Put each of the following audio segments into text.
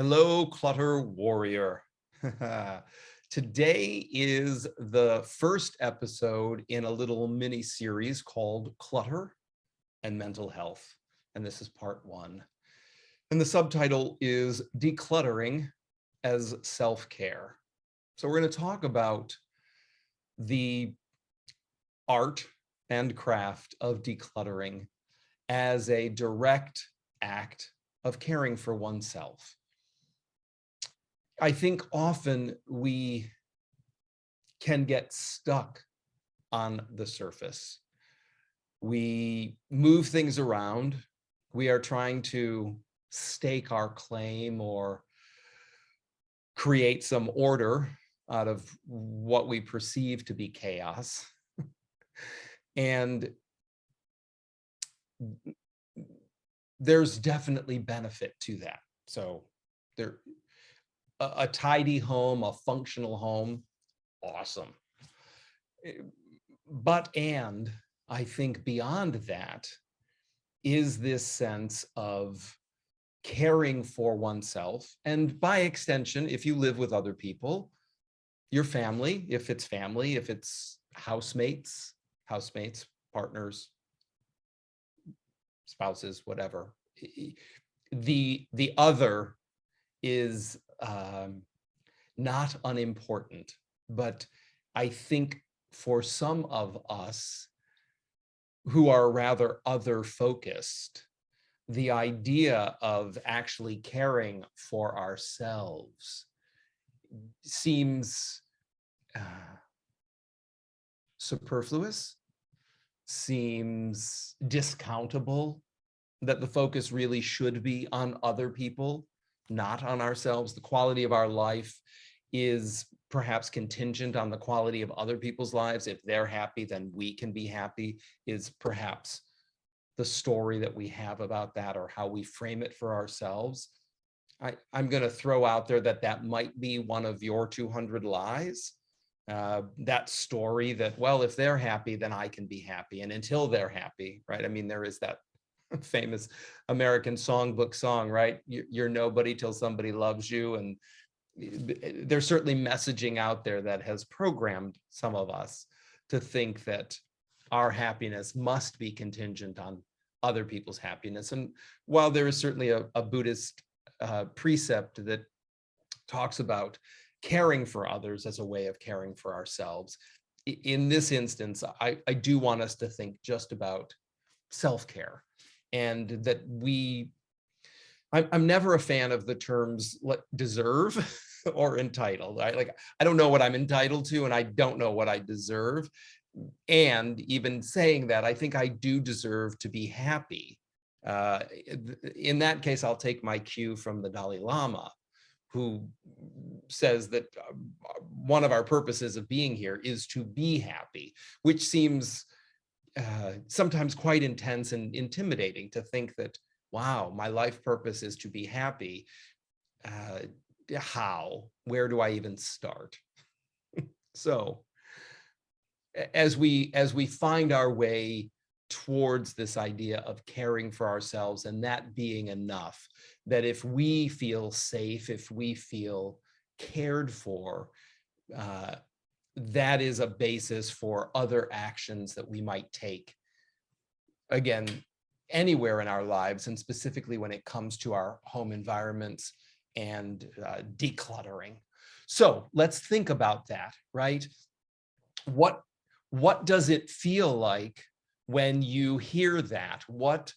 Hello, Clutter Warrior. Today is the first episode in a little mini series called Clutter and Mental Health. And this is part one. And the subtitle is Decluttering as Self-Care. So we're going to talk about the art and craft of decluttering as a direct act of caring for oneself. I think often we can get stuck on the surface. We move things around. We are trying to stake our claim or create some order out of what we perceive to be chaos. And there's definitely benefit to that. So a tidy home, a functional home, awesome. But I think beyond that is this sense of caring for oneself. And by extension, if you live with other people, your family, if it's housemates, partners, spouses, whatever, the other is not unimportant, but I think for some of us who are rather other focused, the idea of actually caring for ourselves seems superfluous, seems discountable, that the focus really should be on other people, not on ourselves. The quality of our life is perhaps contingent on the quality of other people's lives. If they're happy, then we can be happy, is perhaps the story that we have about that, or how we frame it for ourselves. I'm going to throw out there that might be one of your 200 lies. That story that, well, if they're happy, then I can be happy. And until they're happy, right? I mean, there is that famous American songbook song, right? You're nobody till somebody loves you. And there's certainly messaging out there that has programmed some of us to think that our happiness must be contingent on other people's happiness. And while there is certainly a Buddhist precept that talks about caring for others as a way of caring for ourselves, in this instance, I do want us to think just about self-care. And that I'm never a fan of the terms deserve or entitled. I don't know what I'm entitled to, and I don't know what I deserve. And even saying that, I think I do deserve to be happy. In that case, I'll take my cue from the Dalai Lama, who says that one of our purposes of being here is to be happy, which seems sometimes quite intense and intimidating to think that, wow, my life purpose is to be happy. How? Where do I even start? So as we find our way towards this idea of caring for ourselves and that being enough, that if we feel safe, if we feel cared for, that is a basis for other actions that we might take, again, anywhere in our lives, and specifically when it comes to our home environments and decluttering. So let's think about that, right? What does it feel like when you hear that? What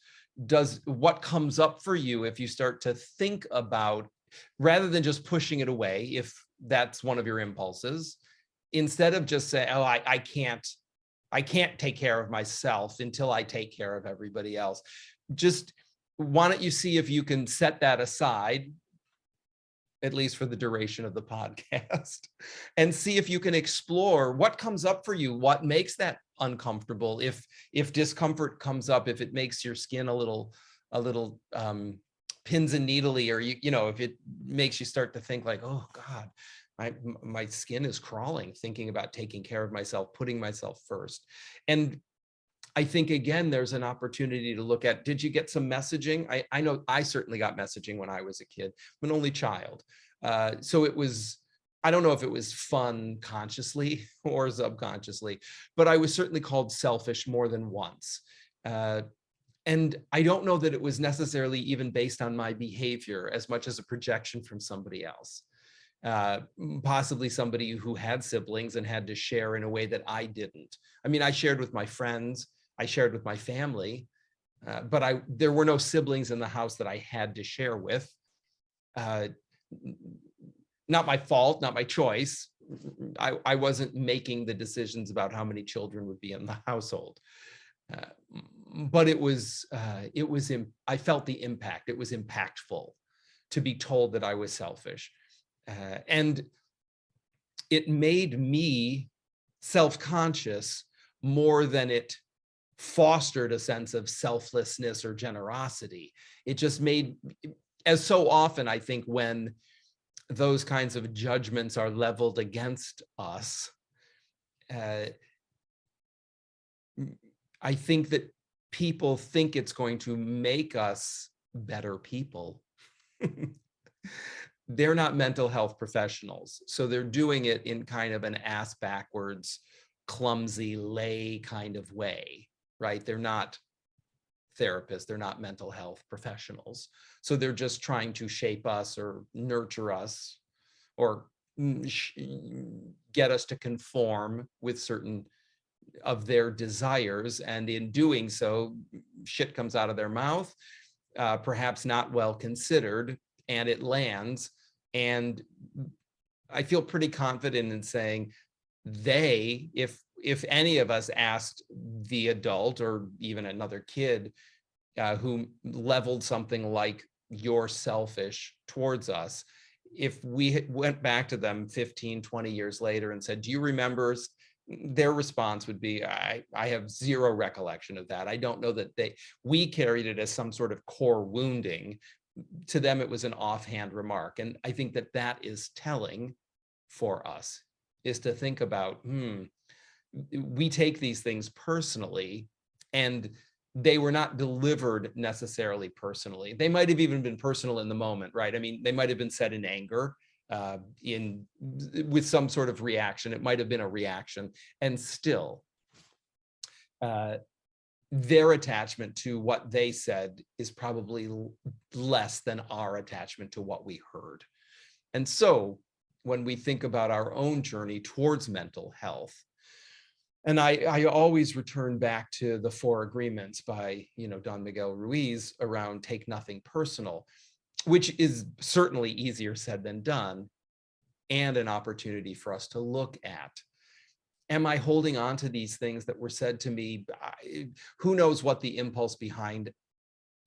comes up for you if you start to think about, rather than just pushing it away, if that's one of your impulses, instead of just say, oh, I can't take care of myself until I take care of everybody else. Just why don't you see if you can set that aside, at least for the duration of the podcast, and see if you can explore what comes up for you, what makes that uncomfortable. If discomfort comes up, if it makes your skin a little pins and needly, or if it makes you start to think like, oh God, my skin is crawling thinking about taking care of myself, putting myself first. And I think, again, there's an opportunity to look at, did you get some messaging? I know I certainly got messaging when I was a kid. I'm an only child. So it was, I don't know if it was fun consciously or subconsciously, but I was certainly called selfish more than once. And I don't know that it was necessarily even based on my behavior as much as a projection from somebody else. Possibly somebody who had siblings and had to share in a way that I didn't. I mean, I shared with my friends, I shared with my family, but there were no siblings in the house that I had to share with. Not my fault, not my choice. I wasn't making the decisions about how many children would be in the household. But I felt the impact. It was impactful to be told that I was selfish. And it made me self-conscious more than it fostered a sense of selflessness or generosity. It just made, as so often, I think, when those kinds of judgments are leveled against us, I think that people think it's going to make us better people. They're not mental health professionals, so they're doing it in kind of an ass backwards, clumsy, lay kind of way, right? They're not therapists, they're not mental health professionals. So they're just trying to shape us or nurture us or get us to conform with certain of their desires. And in doing so, shit comes out of their mouth, perhaps not well considered, and it lands. And I feel pretty confident in saying if any of us asked the adult or even another kid who leveled something like "you're selfish" towards us, if we went back to them 15, 20 years later and said, do you remember, their response would be, I have zero recollection of that. I don't know that we carried it as some sort of core wounding. To them, it was an offhand remark. And I think that that is telling for us, is to think about, we take these things personally, and they were not delivered necessarily personally. They might have even been personal in the moment, right? I mean, they might have been said in anger, with some sort of reaction. It might have been a reaction, and still, their attachment to what they said is probably less than our attachment to what we heard. And so when we think about our own journey towards mental health, and I always return back to the 4 Agreements by, Don Miguel Ruiz around take nothing personal, which is certainly easier said than done, and an opportunity for us to look at, am I holding on to these things that were said to me? Who knows what the impulse behind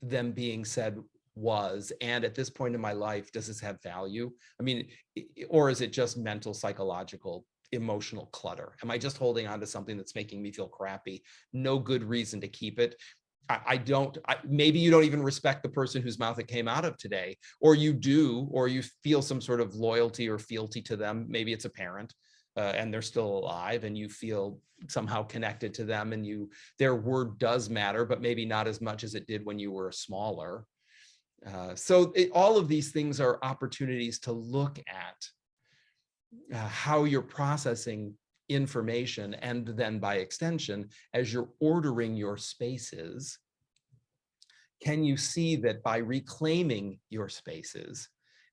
them being said was, and at this point in my life, does this have value? I mean, or is it just mental, psychological, emotional clutter? Am I just holding on to something that's making me feel crappy? No good reason to keep it. Maybe you don't even respect the person whose mouth it came out of today, or you do, or you feel some sort of loyalty or fealty to them. Maybe it's a parent and they're still alive, and you feel somehow connected to them, and their word does matter, but maybe not as much as it did when you were smaller. So all of these things are opportunities to look at how you're processing information, and then by extension, as you're ordering your spaces, can you see that by reclaiming your spaces,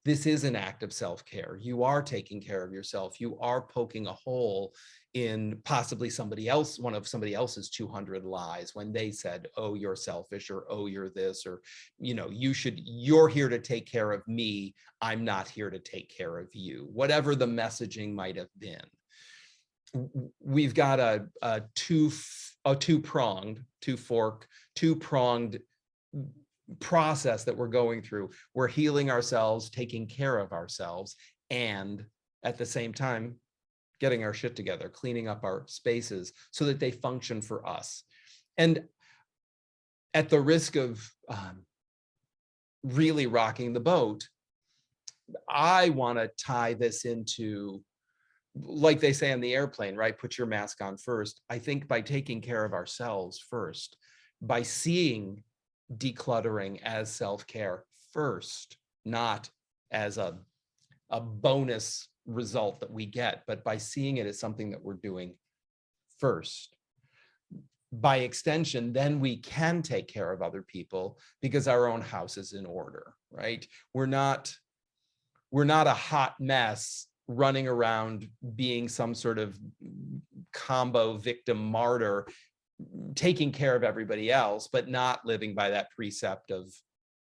this is an act of self-care? You are taking care of yourself. You are poking a hole in possibly one of somebody else's 200 lies when they said, oh, you're selfish, or oh, you're this, or you're here to take care of me, I'm not here to take care of you. Whatever the messaging might have been, we've got a two-pronged process that we're going through. We're healing ourselves, taking care of ourselves, and at the same time, getting our shit together, cleaning up our spaces so that they function for us. And at the risk of really rocking the boat, I want to tie this into like they say on the airplane, right? Put your mask on first. I think by taking care of ourselves first, by seeing decluttering as self-care first, not as a bonus result that we get, but by seeing it as something that we're doing first. By extension, then we can take care of other people because our own house is in order, right? We're not a hot mess running around being some sort of combo victim martyr, taking care of everybody else, but not living by that precept of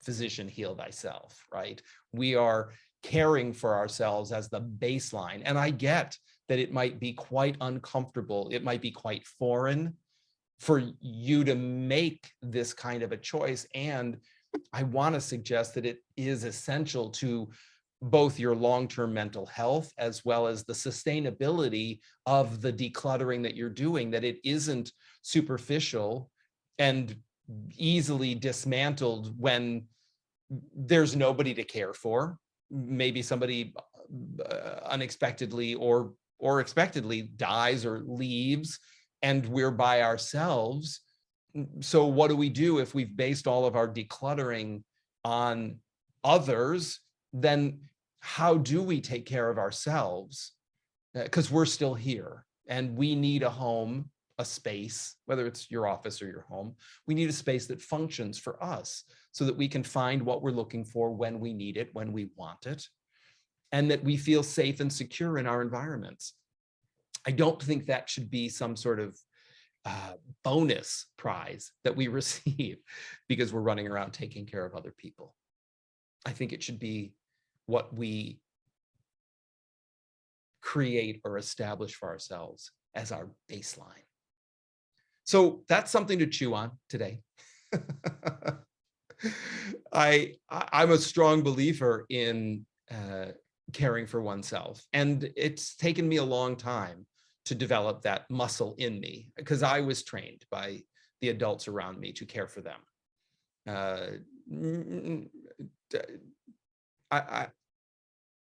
physician heal thyself, right? We are caring for ourselves as the baseline. And I get that it might be quite uncomfortable. It might be quite foreign for you to make this kind of a choice. And I want to suggest that it is essential to both your long-term mental health as well as the sustainability of the decluttering that you're doing, that it isn't superficial and easily dismantled when there's nobody to care for. Maybe somebody unexpectedly or expectedly dies or leaves, and we're by ourselves. So what do we do if we've based all of our decluttering on others? Then how do we take care of ourselves? Because we're still here and we need a home, a space, whether it's your office or your home. We need a space that functions for us so that we can find what we're looking for when we need it, when we want it, and that we feel safe and secure in our environments. I don't think that should be some sort of bonus prize that we receive because we're running around taking care of other people. I think it should be what we create or establish for ourselves as our baseline. So that's something to chew on today. I'm a strong believer in caring for oneself, and it's taken me a long time to develop that muscle in me because I was trained by the adults around me to care for them.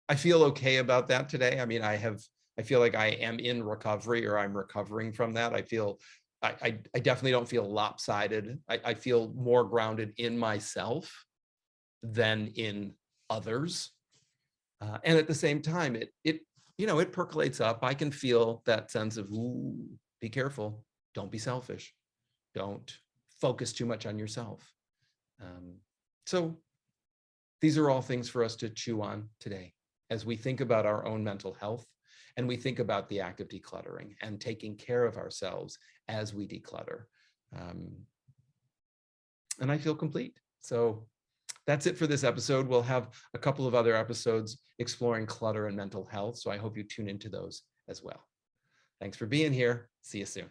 I feel okay about that today. I mean, I feel like I am in recovery, or I'm recovering from that. I definitely don't feel lopsided. I feel more grounded in myself than in others. And at the same time, it percolates up. I can feel that sense of, ooh, be careful. Don't be selfish. Don't focus too much on yourself. So these are all things for us to chew on today as we think about our own mental health and we think about the act of decluttering and taking care of ourselves as we declutter. And I feel complete. So that's it for this episode. We'll have a couple of other episodes exploring clutter and mental health. So I hope you tune into those as well. Thanks for being here. See you soon.